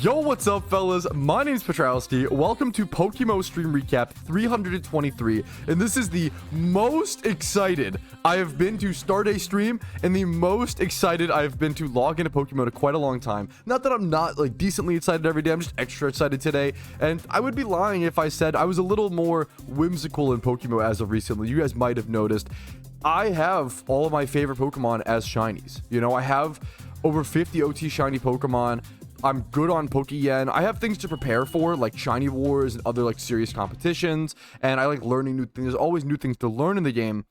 Yo, what's up, fellas? My name's Patrouski. Welcome to PokeMMO Stream Recap 323, and this is the most excited I have been to start a stream, and the most excited I have been to log into PokeMMO in quite a long time. Not that I'm not, like, decently excited every day, I'm just extra excited today, and I would be lying if I said I was a little more whimsical in PokeMMO as of recently. You guys might have noticed. I have all of my favorite Pokemon as shinies. You know, I have over 50 OT shiny Pokemon. I'm good on Pokeyen. I have things to prepare for, like Shiny Wars and other like serious competitions, and I like learning new things. There's always new things to learn in the game,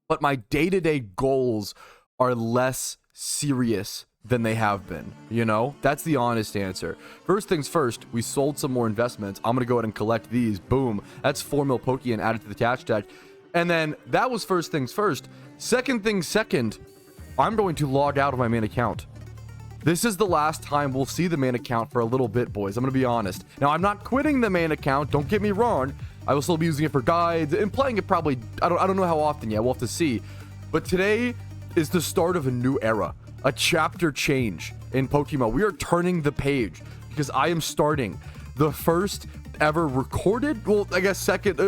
but my day-to-day goals are less serious than they have been. You know, that's the honest answer. First things first, we sold some more investments. I'm gonna go ahead and collect these. Boom, that's 4 mil Pokeyen added to the cash deck. And then that was first things first. Second thing second, I'm going to log out of my main account. This is the last time we'll see the main account for a little bit, boys. I'm gonna be honest. Now, I'm not quitting the main account, don't get me wrong. I will still be using it for guides and playing it probably, I don't know how often yet, we'll have to see. But today is the start of a new era, a chapter change in PokeMMO. We are turning the page because I am starting the first ever recorded, well, I guess second,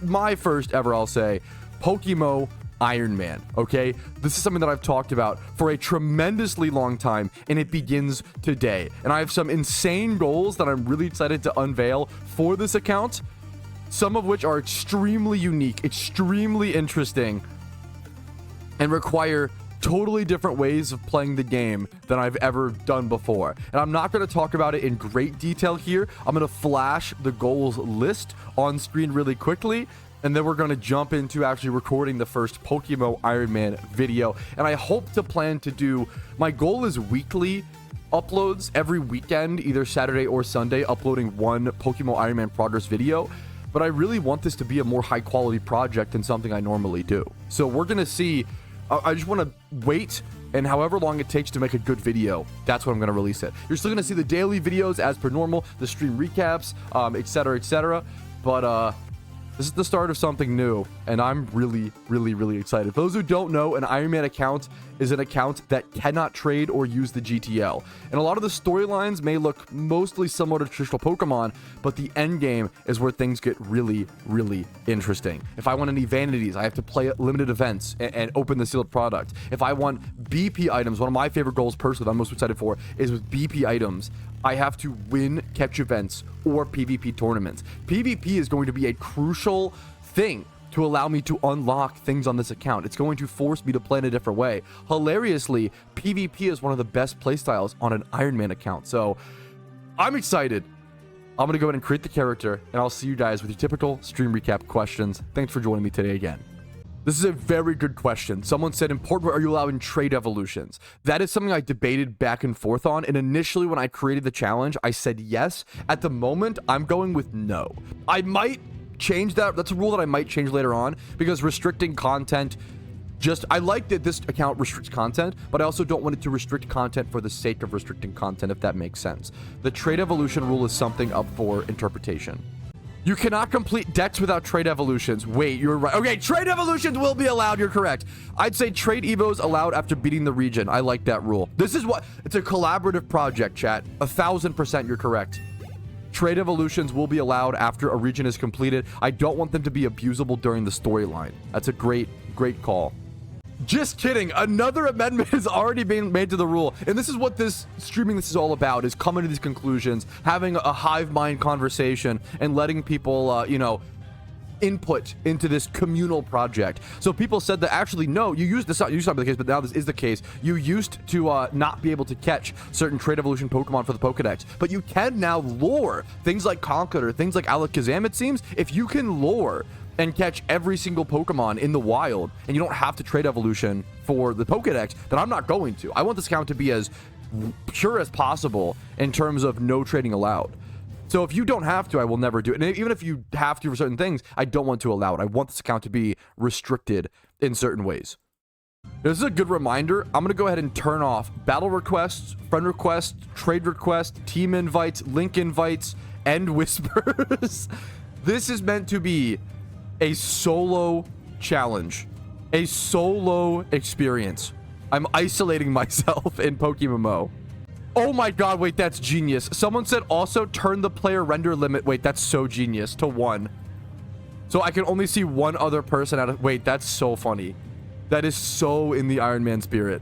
my first ever, I'll say, PokeMMO Iron Man. Okay, this is something that I've talked about for a tremendously long time, and it begins today. And I have some insane goals that I'm really excited to unveil for this account, some of which are extremely unique, extremely interesting, and require totally different ways of playing the game than I've ever done before. And I'm not going to talk about it in great detail here. I'm going to flash the goals list on screen really quickly, and then we're going to jump into actually recording the first PokeMMO Iron Man video. And I hope to plan to do, my goal is weekly uploads every weekend, either Saturday or Sunday, uploading one PokeMMO Iron Man progress video. But I really want this to be a more high quality project than something I normally do. So we're going to see, I just want to wait, and however long it takes to make a good video, that's when I'm going to release it. You're still going to see the daily videos as per normal, the stream recaps, etc, etc. But this is the start of something new, and I'm really, really, really excited. For those who don't know, an Iron Man account is an account that cannot trade or use the GTL. And a lot of the storylines may look mostly similar to traditional Pokemon, but the end game is where things get really, really interesting. If I want any vanities, I have to play at limited events and open the sealed product. If I want BP items, one of my favorite goals personally that I'm most excited for is with BP items, I have to win catch events or PvP tournaments. PvP is going to be a crucial thing to allow me to unlock things on this account. It's going to force me to play in a different way. Hilariously, PvP is one of the best playstyles on an Iron Man account. So I'm excited. I'm going to go ahead and create the character, and I'll see you guys with your typical stream recap questions. Thanks for joining me today again. This is a very good question. Someone said, important, are you allowing trade evolutions? That is something I debated back and forth on. And initially, when I created the challenge, I said yes. At the moment, I'm going with no. I might change that. That's a rule that I might change later on, because restricting content, I like that this account restricts content, but I also don't want it to restrict content for the sake of restricting content, if that makes sense. The trade evolution rule is something up for interpretation. You cannot complete decks without trade evolutions. Wait, you're right. Okay, trade evolutions will be allowed. You're correct. I'd say trade evos allowed after beating the region. I like that rule. This is what, it's a collaborative project, chat. 1000% you're correct. Trade evolutions will be allowed after a region is completed. I don't want them to be abusable during the storyline. That's a great, great call. Just kidding. Another amendment has already been made to the rule. And this is what this is all about, is coming to these conclusions, having a hive mind conversation, and letting people, you know, input into this communal project. So people said that actually, no, you used this, used to be the case, but now this is the case. You used to not be able to catch certain trade evolution Pokemon for the Pokedex, but you can now lure things like Conkeldurr, things like Alakazam, it seems. If you can lure and catch every single Pokemon in the wild, and you don't have to trade evolution for the Pokedex, then I'm not going to. I want this account to be as pure as possible in terms of no trading allowed. So if you don't have to, I will never do it. And even if you have to for certain things, I don't want to allow it. I want this account to be restricted in certain ways. This is a good reminder. I'm going to go ahead and turn off battle requests, friend requests, trade requests, team invites, link invites, and whispers. This is meant to be a solo challenge, a solo experience. I'm isolating myself in PokeMMO. Oh my god, wait, that's genius. Someone said also turn the player render limit. Wait, that's so genius, to 1. So I can only see one other person out of... Wait, that's so funny. That is so in the Iron Man spirit.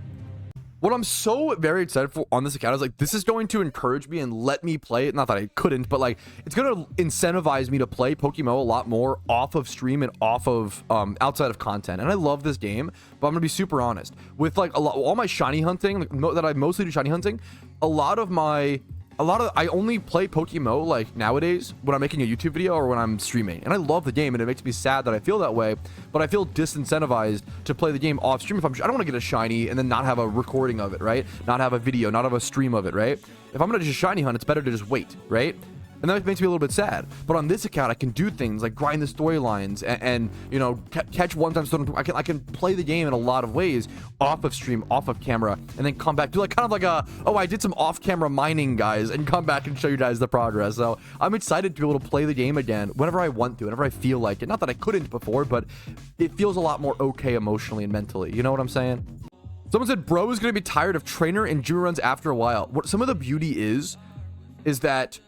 What I'm so very excited for on this account is like, this is going to encourage me and let me play it. Not that I couldn't, but like, it's going to incentivize me to play PokeMMO a lot more off of stream and off of outside of content. And I love this game, but I'm gonna be super honest with like all my shiny hunting, like, that I mostly do shiny hunting. I only play PokeMMO like nowadays when I'm making a YouTube video or when I'm streaming, and I love the game, and it makes me sad that I feel that way, but I feel disincentivized to play the game off stream. I don't want to get a shiny and then not have a recording of it, right? Not have a video, not have a stream of it, right? If I'm gonna just shiny hunt, it's better to just wait, right? And that makes me a little bit sad. But on this account, I can do things like grind the storylines and you know, catch one-time stone. I can play the game in a lot of ways off of stream, off of camera, and then come back, do like kind of like a, oh, I did some off-camera mining, guys, and come back and show you guys the progress. So I'm excited to be able to play the game again whenever I want to, whenever I feel like it. Not that I couldn't before, but it feels a lot more okay emotionally and mentally. You know what I'm saying? Someone said, bro is going to be tired of trainer and gym runs after a while. What some of the beauty is that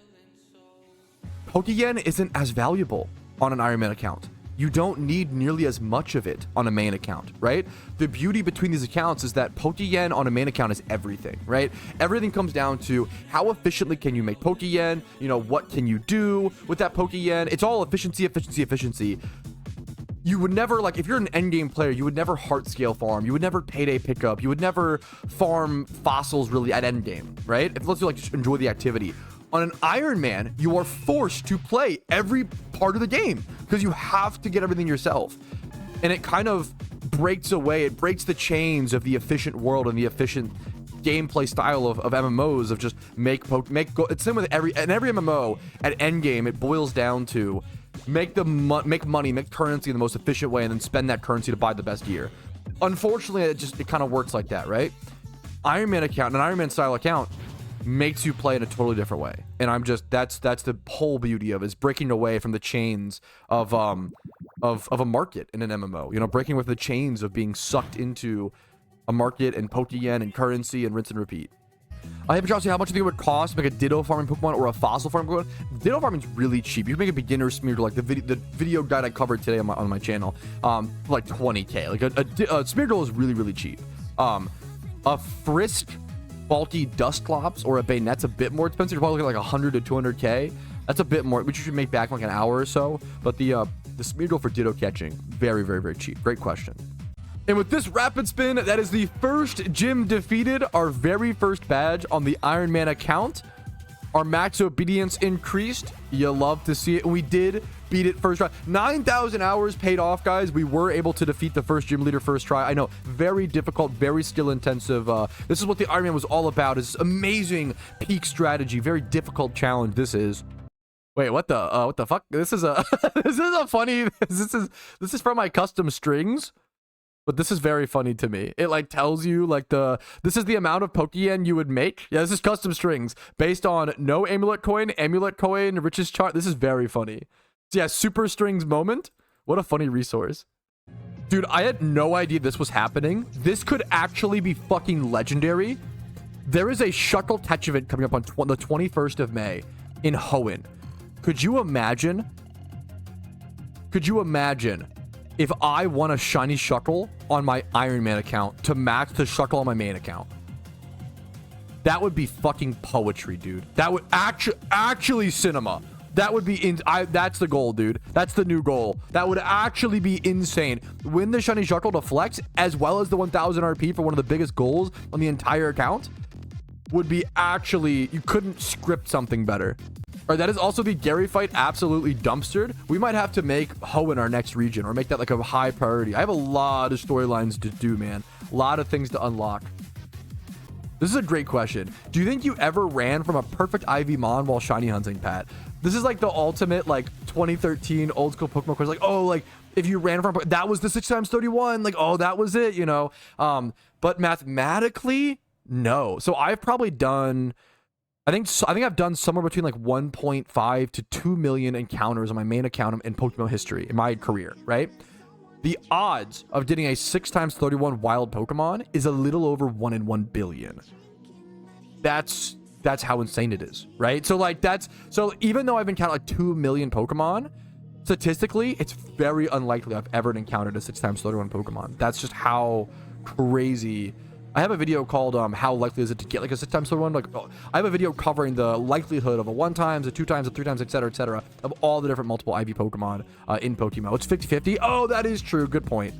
Pokeyen isn't as valuable on an Iron Man account. You don't need nearly as much of it on a main account, right? The beauty between these accounts is that Pokeyen on a main account is everything, right? Everything comes down to how efficiently can you make Pokeyen, you know, what can you do with that Pokeyen? It's all efficiency, efficiency, efficiency. You would never, like, if you're an endgame player, you would never heart scale farm. You would never payday pickup. You would never farm fossils really at endgame, right? If let's do like just enjoy the activity. On an Iron Man, you are forced to play every part of the game because you have to get everything yourself. And it kind of breaks away, it breaks the chains of the efficient world and the efficient gameplay style of MMOs of just it's same with every MMO at endgame. It boils down to make money, make currency in the most efficient way, and then spend that currency to buy the best gear. Unfortunately, it kind of works like that, right? Iron Man account, an Iron Man style account, makes you play in a totally different way, and I'm just that's the whole beauty of it, is breaking away from the chains of a market in an MMO. You know, breaking with the chains of being sucked into a market and Pokeyen and currency and rinse and repeat. I have Patrouski, how much do you think it would cost to make a Ditto farming Pokemon or a fossil farming Pokemon? Ditto farming is really cheap. You can make a beginner Smeargle, like the video guide I covered today on my channel, for like 20k. Like a Smeargle is really cheap. A Frisk bulky Dusclops or a Bayonet's a bit more expensive. You're probably looking at like 100 to 200k. That's a bit more, which you should make back in like an hour or so. But the Smeargle for Ditto catching, very cheap. Great question. And with this rapid spin, that is the first gym defeated, our very first badge on the Iron Man account. Our max obedience increased. You love to see it. And we did beat it first try. 9,000 hours paid off, guys. We were able to defeat the first gym leader first try. I know, very difficult, very skill intensive. This is what the Iron Man was all about. Is amazing peak strategy. Very difficult challenge. This is. Wait, what the fuck? This is a this is a funny. This is from my custom strings. But this is very funny to me. It like tells you like this is the amount of Pokeyen you would make. Yeah, this is custom strings based on no amulet coin, richest chart. This is very funny. So yeah, super strings moment. What a funny resource. Dude, I had no idea this was happening. This could actually be fucking legendary. There is a Shuckle catch event coming up on the 21st of May in Hoenn. Could you imagine if I won a shiny Shuckle on my Iron Man account to match the Shuckle on my main account? That would be fucking poetry, dude. That would actually cinema. That would be that's the goal, dude. That's the new goal. That would actually be insane. Win the shiny Shuckle to flex, as well as the 1000 RP for one of the biggest goals on the entire account, would be actually, you couldn't script something better. All right, that is also the Gary fight absolutely dumpstered. We might have to make Hoenn our next region, or make that like a high priority. I have a lot of storylines to do, man. A lot of things to unlock. This is a great question. Do you think you ever ran from a perfect IV Mon while shiny hunting, Pat? This is like the ultimate like 2013 old school Pokemon question. Like, oh, like if you ran from that was the 6x31. Like, oh, that was it, you know. But mathematically, no. So I've probably done, I think I've done somewhere between like 1.5 to 2 million encounters on my main account in Pokemon history in my career, right? The odds of getting a 6x31 wild Pokemon is a little over 1 in 1 billion. That's that's how insane it is, right? So like so even though I've encountered like 2 million Pokemon, statistically, it's very unlikely I've ever encountered a 6x 31 Pokemon. That's just how crazy. I have a video called how likely is it to get like a 6x 31. Like I have a video covering the likelihood of a 1x, a 2x, a 3x, etc., of all the different multiple IV Pokemon in PokeMMO. It's 50-50. Oh, that is true. Good point.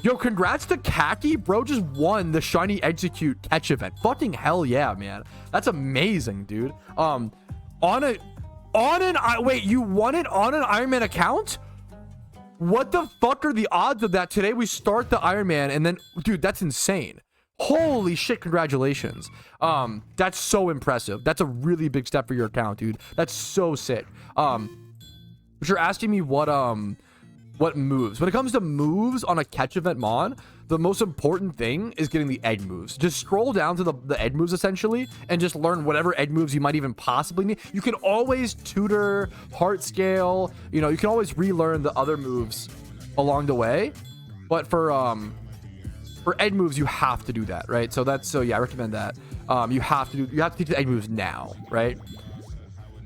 Yo, congrats to Kaki, bro. Just won the Shiny Execute catch event. Fucking hell yeah, man. That's amazing, dude. Wait, you won it on an Iron Man account? What the fuck are the odds of that? Today we start the Iron Man and then, dude, that's insane. Holy shit, congratulations. That's so impressive. That's a really big step for your account, dude. That's so sick. But you're asking me what moves. When it comes to moves on a catch event mon, the most important thing is getting the egg moves. Just scroll down to the egg moves essentially and just learn whatever egg moves you might even possibly need. You can always tutor, heart scale, you know, you can always relearn the other moves along the way. But for egg moves, you have to do that, right? So yeah, I recommend that. You have to teach the egg moves now, right?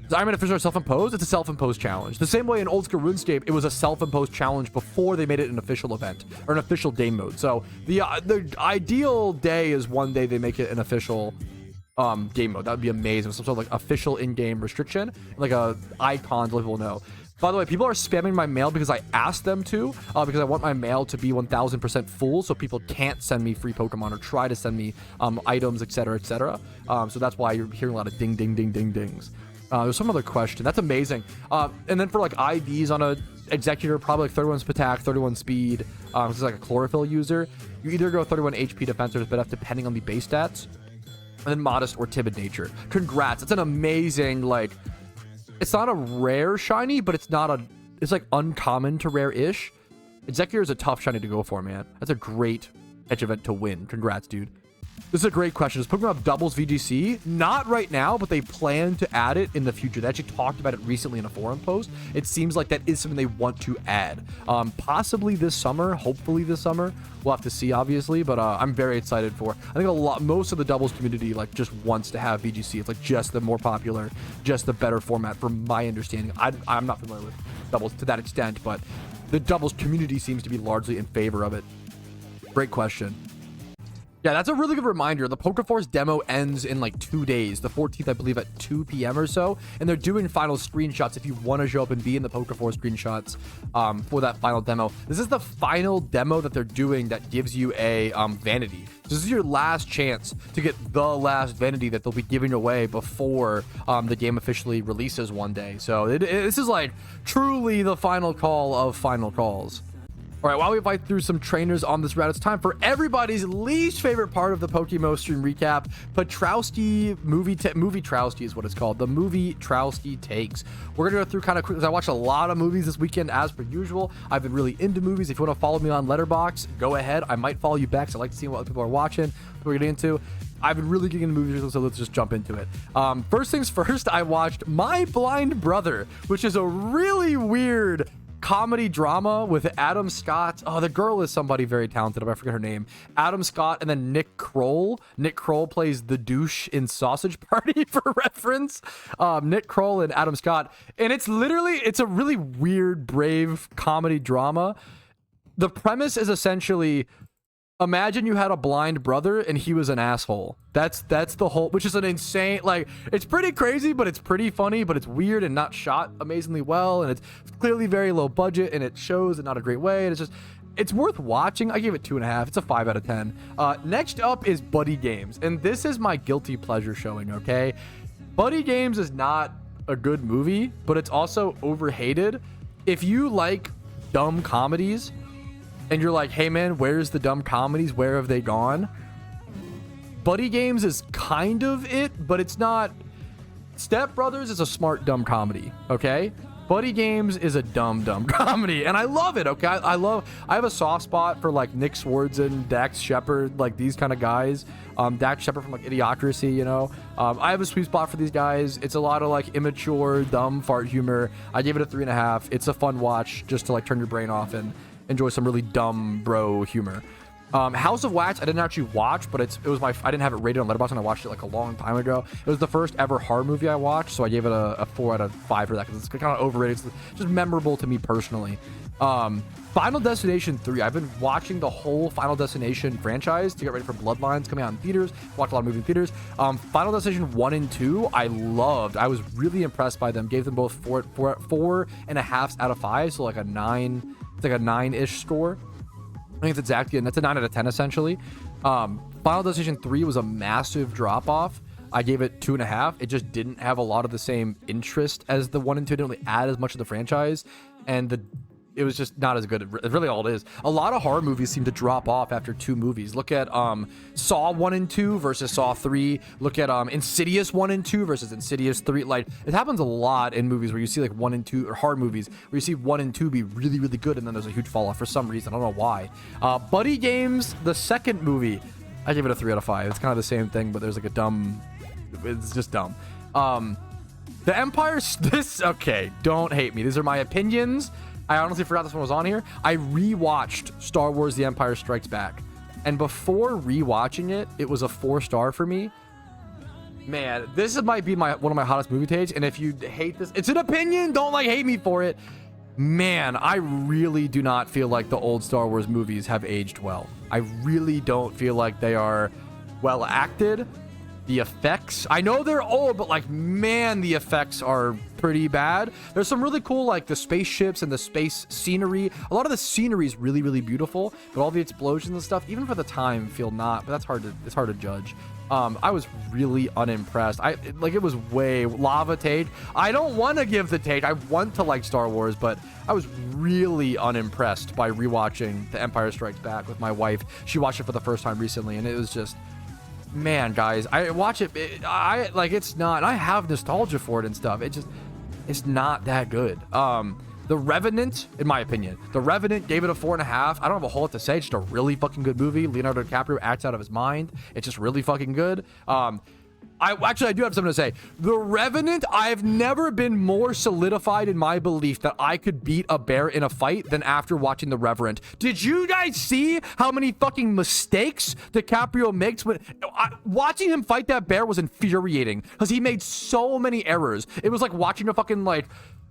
Is Iron Man official self-imposed? It's a self-imposed challenge. The same way in old school RuneScape, it was a self-imposed challenge before they made it an official event or an official game mode. So the ideal day is one day they make it an official game mode. That would be amazing. Some sort of like official in-game restriction, like a icon to let people know. By the way, people are spamming my mail because I asked them to, because I want my mail to be 1000% full so people can't send me free Pokemon or try to send me items, etc., etc. So that's why you're hearing a lot of ding, ding, ding, ding, dings. There's some other question. That's amazing. And then for like IVs on a Executor, probably like 31 attack, 31 speed. This is like a chlorophyll user. You either go 31 HP defense or BF depending on the base stats. And then modest or timid nature. Congrats. It's an amazing, like, it's not a rare shiny, but it's like uncommon to rare-ish. Executor is a tough shiny to go for, man. That's a great edge event to win. Congrats, dude. This is a great question. Does Pokemon have doubles VGC? Not right now, but they plan to add it in the future. They actually talked about it recently in a forum post. It seems like that is something they want to add. Possibly this summer, hopefully this summer. We'll have to see, obviously, but I'm very excited for. I think most of the doubles community like just wants to have VGC. It's like just the more popular, just the better format, from my understanding. I'm not familiar with doubles to that extent, but the doubles community seems to be largely in favor of it. Great question. Yeah, that's a really good reminder. The Pokeforce demo ends in like 2 days, the 14th, I believe, at 2 p.m. or so. And they're doing final screenshots if you want to show up and be in the Pokeforce screenshots for that final demo. This is the final demo that they're doing that gives you a vanity. So this is your last chance to get the last vanity that they'll be giving away before the game officially releases one day. So this is like truly the final call of final calls. All right, while we fight through some trainers on this route, it's time for everybody's least favorite part of the PokeMMO stream recap. Patrouski MovieTrouski is what it's called. The MovieTrouski takes. We're gonna go through kind of quick because I watched a lot of movies this weekend as per usual. I've been really into movies. If you want to follow me on Letterboxd, go ahead. I might follow you back. So I like to see what other people are watching. What we're getting into. I've been really getting into movies, so let's just jump into it. First things first, I watched My Blind Brother, which is a really weird comedy drama with Adam Scott. Oh, the girl is somebody very talented. I forget her name. Adam Scott and then Nick Kroll. Nick Kroll plays the douche in Sausage Party for reference. Nick Kroll and Adam Scott. And it's a really weird, brave comedy drama. The premise is essentially, imagine you had a blind brother and he was an asshole. That's the whole, which is an insane, like, it's pretty crazy, but it's pretty funny, but it's weird and not shot amazingly well, and it's clearly very low budget, and it shows in not a great way, and it's worth watching. I gave it 2.5. It's a 5 out of 10. Next up is Buddy Games, and this is my guilty pleasure showing, okay? Buddy Games is not a good movie, but it's also overhated. If you like dumb comedies, and you're like, hey man, where's the dumb comedies? Where have they gone? Buddy Games is kind of it, but it's not. Step Brothers is a smart, dumb comedy, okay? Buddy Games is a dumb comedy, and I love it, okay? I have a soft spot for like Nick Swardson, Dax Shepard, like these kind of guys. Dax Shepard from like Idiocracy, you know? I have a sweet spot for these guys. It's a lot of like immature, dumb fart humor. I gave it a 3.5. It's a fun watch just to like turn your brain off and enjoy some really dumb bro humor. House of Wax, I didn't actually watch, but it was I didn't have it rated on Letterboxd, and I watched it like a long time ago. It was the first ever horror movie I watched, so I gave it a 4 out of 5 for that, because it's kind of overrated. It's just memorable to me personally. Final Destination 3, I've been watching the whole Final Destination franchise to get ready for Bloodlines coming out in theaters. Watched a lot of movies in theaters. Final Destination 1 and 2, I loved. I was really impressed by them. Gave them both 4.5 out of 5, so like a 9. It's like a 9-ish score. I think it's exactly, and that's a 9 out of 10 essentially. Final Destination 3 was a massive drop off. I gave it 2.5. It just didn't have a lot of the same interest as the 1 and 2. It didn't really add as much to the franchise, and it was just not as good. It's really all it is. A lot of horror movies seem to drop off after 2 movies. Look at Saw 1 and 2 versus Saw 3. Look at Insidious 1 and 2 versus Insidious 3. Like, it happens a lot in movies where you see like 1 and 2, or horror movies where you see 1 and 2 be really, really good, and then there's a huge fall off for some reason. I don't know why. Buddy Games, the second movie, I give it a 3 out of 5. It's kind of the same thing, but there's like a dumb. It's just dumb. The Empire. Okay, don't hate me. These are my opinions. I honestly forgot this one was on here. I rewatched Star Wars The Empire Strikes Back, and before rewatching it, it was a 4-star for me. Man, this might be one of my hottest movie takes, and if you hate this, it's an opinion. Don't like hate me for it. Man, I really do not feel like the old Star Wars movies have aged well. I really don't feel like they are well acted. The effects, I know they're old, but like, man, the effects are pretty bad. There's some really cool, like the spaceships and the space scenery. A lot of the scenery is really, really beautiful, but all the explosions and stuff, even for the time, feel not. But it's hard to judge. I was really unimpressed. It was way lava take. I don't want to give the take. I want to like Star Wars, but I was really unimpressed by rewatching The Empire Strikes Back with my wife. She watched it for the first time recently, and it was just, man, guys, I watch it. It's not. I have nostalgia for it and stuff. It's not that good. The Revenant, in my opinion, The Revenant, gave it a 4.5. I don't have a whole lot to say. It's just a really fucking good movie. Leonardo DiCaprio acts out of his mind. It's just really fucking good. I do have something to say. The Revenant, I've never been more solidified in my belief that I could beat a bear in a fight than after watching The Revenant. Did you guys see how many fucking mistakes DiCaprio makes? Watching him fight that bear was infuriating because he made so many errors. It was like watching a fucking like,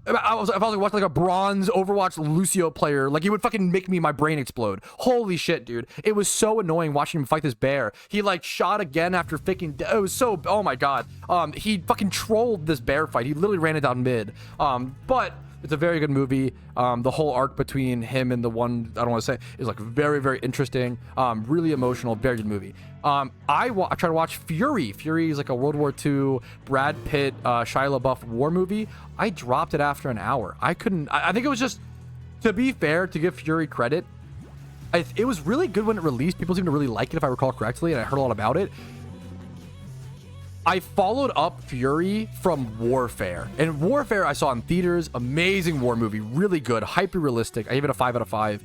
if I was like watching like a bronze Overwatch Lucio player, like, it would fucking make my brain explode. Holy shit, dude. It was so annoying watching him fight this bear. He like shot again after it was so, oh my god. He fucking trolled this bear fight. He literally ran it down mid. But it's a very good movie. The whole arc between him and the one, I don't want to say, is like very, very interesting. Really emotional, very good movie. I try to watch Fury. Fury is like a World War II Brad Pitt, Shia LaBeouf war movie. I dropped it after an hour. I couldn't. I think it was just, to be fair, to give Fury credit, it was really good when it released. People seem to really like it, if I recall correctly, and I heard a lot about it. I followed up Fury from Warfare, and Warfare I saw in theaters. Amazing war movie, really good, hyper realistic. I gave it a 5 out of 5.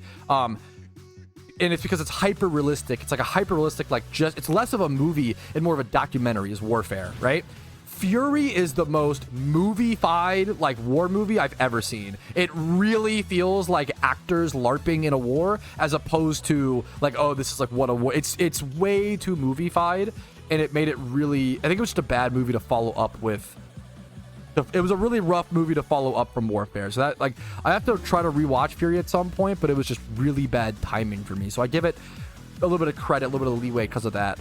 And it's because it's hyper realistic. It's like a hyper realistic, like, just, it's less of a movie and more of a documentary is Warfare, right? Fury is the most movie-fied, like, war movie I've ever seen. It really feels like actors LARPing in a war, as opposed to like, oh, this is like what a war. It's way too movie-fied, and it made it really, I think it was just a bad movie to follow up with. It was a really rough movie to follow up from Warfare. So that, like, I have to try to rewatch Fury at some point, but it was just really bad timing for me. So I give it a little bit of credit, a little bit of leeway because of that.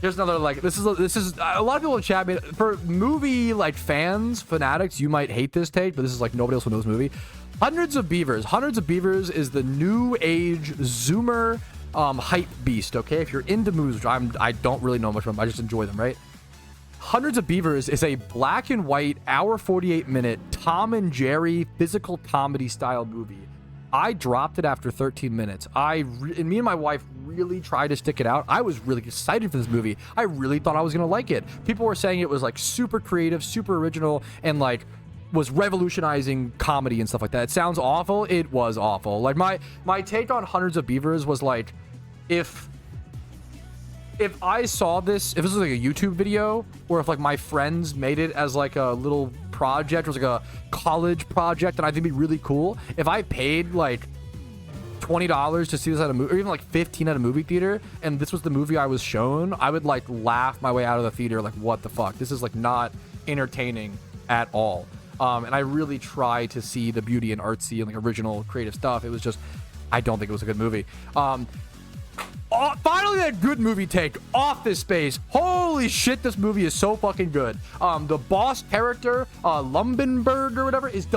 Here's another, like, this is a lot of people in chat made, for movie like fanatics, you might hate this take, but this is like nobody else who knows movie. Hundreds of Beavers is the new age Zoomer hype beast. Okay, if you're into movies, which I don't really know much about them, I just enjoy them, right? Hundreds of Beavers is a black and white, hour 48-minute Tom and Jerry physical comedy style movie. I dropped it after 13 minutes. And me and my wife really tried to stick it out. I was really excited for this movie. I really thought I was gonna like it. People were saying it was like super creative, super original, and like was revolutionizing comedy and stuff like that. It sounds awful. It was awful. Like, my take on Hundreds of Beavers was like, if I saw this, if this was like a YouTube video, or if like my friends made it as like a little project, or it was like a college project, then I think it'd be really cool. If I paid like $20 to see this at a movie, or even like 15 at a movie theater, and this was the movie I was shown, I would like laugh my way out of the theater like, what the fuck, this is like not entertaining at all. And I really try to see the beauty and artsy and like original creative stuff. It was just, I don't think it was a good movie. Finally, that good movie take, Office Space. Holy shit, this movie is so fucking good. The boss character, Lumbenberg or whatever, is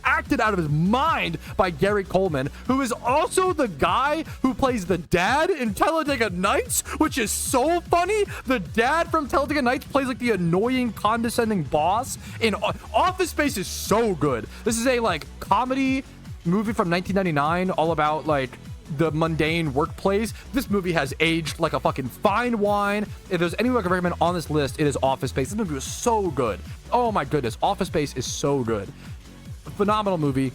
acted out of his mind by Gary Coleman, who is also the guy who plays the dad in Talladega Nights, which is so funny. The dad from Talladega Nights plays like the annoying, condescending boss in Office Space. Is so good. This is a like comedy movie from 1999, all about like the mundane workplace. This movie has aged like a fucking fine wine. If there's anyone I can recommend on this list, it is Office Space. This movie was so good. Oh my goodness, Office Space is so good. Phenomenal movie.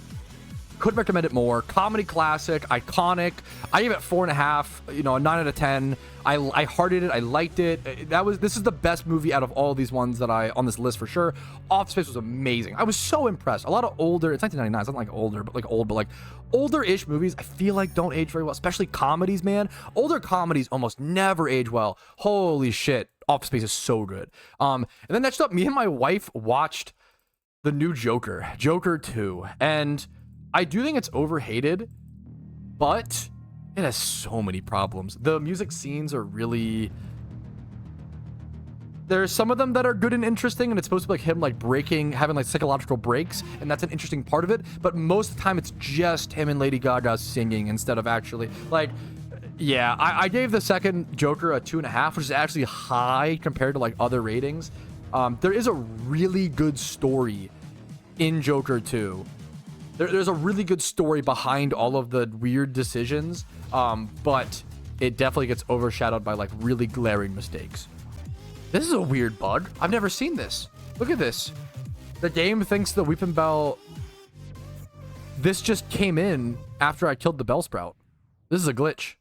Couldn't recommend it more. Comedy classic, iconic. I gave it 4.5, you know, a 9 out of 10. I hearted it. I liked it. This is the best movie out of all these ones that on this list for sure. Office Space was amazing. I was so impressed. A lot of older, it's 1999, it's not like older, but like old, but like older-ish movies, I feel like don't age very well, especially comedies, man. Older comedies almost never age well. Holy shit. Office Space is so good. And then next up, me and my wife watched the new Joker, Joker 2, and I do think it's overhated, but it has so many problems. The music scenes are really... There's some of them that are good and interesting, and it's supposed to be like him like having like psychological breaks, and that's an interesting part of it, but most of the time it's just him and Lady Gaga singing instead of actually... Like, yeah, I gave the second Joker a 2.5, which is actually high compared to like other ratings. There is a really good story in Joker 2. There's a really good story behind all of the weird decisions, but it definitely gets overshadowed by like really glaring mistakes. This is a weird bug. I've never seen this. Look at this. The game thinks the Weeping Bell... This just came in after I killed the Bellsprout. This is a glitch.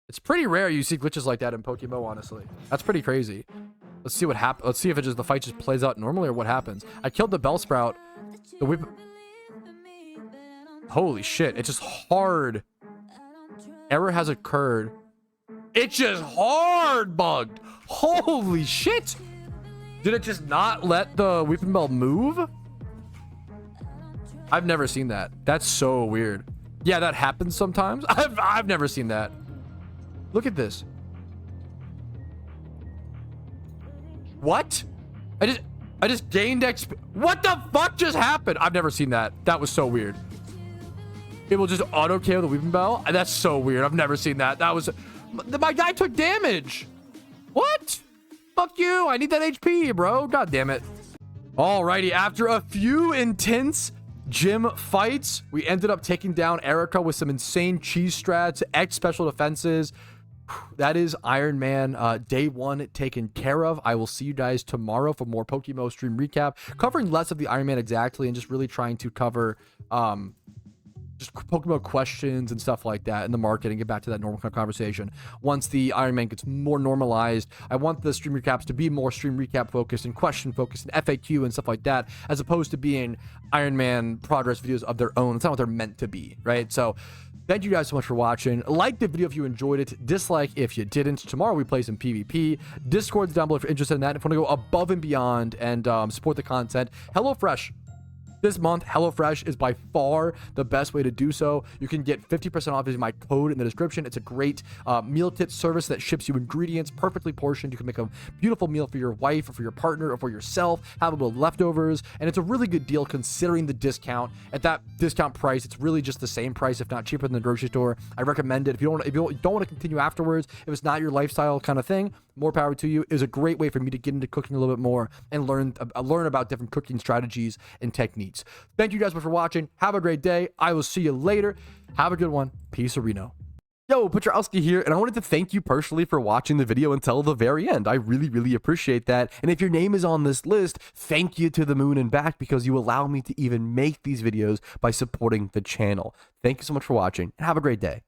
It's pretty rare you see glitches like that in PokeMMO, honestly. That's pretty crazy. Let's see what happens. Let's see if the fight just plays out normally or what happens. I killed the Bellsprout. The Weeping... Holy shit, it's just hard. Error has occurred. It's just hard bugged. Holy shit. Did it just not let the Weeping Bell move? I've never seen that. That's so weird. Yeah, that happens sometimes. I've never seen that. Look at this. What? I just gained XP. What the fuck just happened? I've never seen that. That was so weird. It will just auto KO the Weeping Bell. That's so weird. I've never seen that. That was... My guy took damage. What? Fuck you. I need that HP, bro. God damn it. Alrighty. After a few intense gym fights, we ended up taking down Erica with some insane cheese strats, X special defenses. That is Iron Man day 1 taken care of. I will see you guys tomorrow for more PokeMMO stream recap, covering less of the Iron Man exactly and just really trying to cover... just PokeMMO questions and stuff like that in the market and get back to that normal kind of conversation. Once the Iron Man gets more normalized, I want the stream recaps to be more stream recap focused and question focused and FAQ and stuff like that, as opposed to being Iron Man progress videos of their own. It's not what they're meant to be, right? So thank you guys so much for watching. Like the video if you enjoyed it. Dislike if you didn't. Tomorrow we play some PvP. Discord's down below if you're interested in that. If you want to go above and beyond and support the content. HelloFresh. This month, HelloFresh is by far the best way to do so. You can get 50% off using my code in the description. It's a great meal kit service that ships you ingredients perfectly portioned. You can make a beautiful meal for your wife or for your partner or for yourself, have a little leftovers, and it's a really good deal considering the discount. At that discount price, it's really just the same price, if not cheaper than the grocery store. I recommend it. If you don't want to continue afterwards, if it's not your lifestyle kind of thing, more power to you. It was a great way for me to get into cooking a little bit more and learn about different cooking strategies and techniques. Thank you guys for watching. Have a great day. I will see you later. Have a good one. Peace, Reno. Yo, Patrouski here, and I wanted to thank you personally for watching the video until the very end. I really, really appreciate that. And if your name is on this list, thank you to the moon and back, because you allow me to even make these videos by supporting the channel. Thank you so much for watching, and have a great day.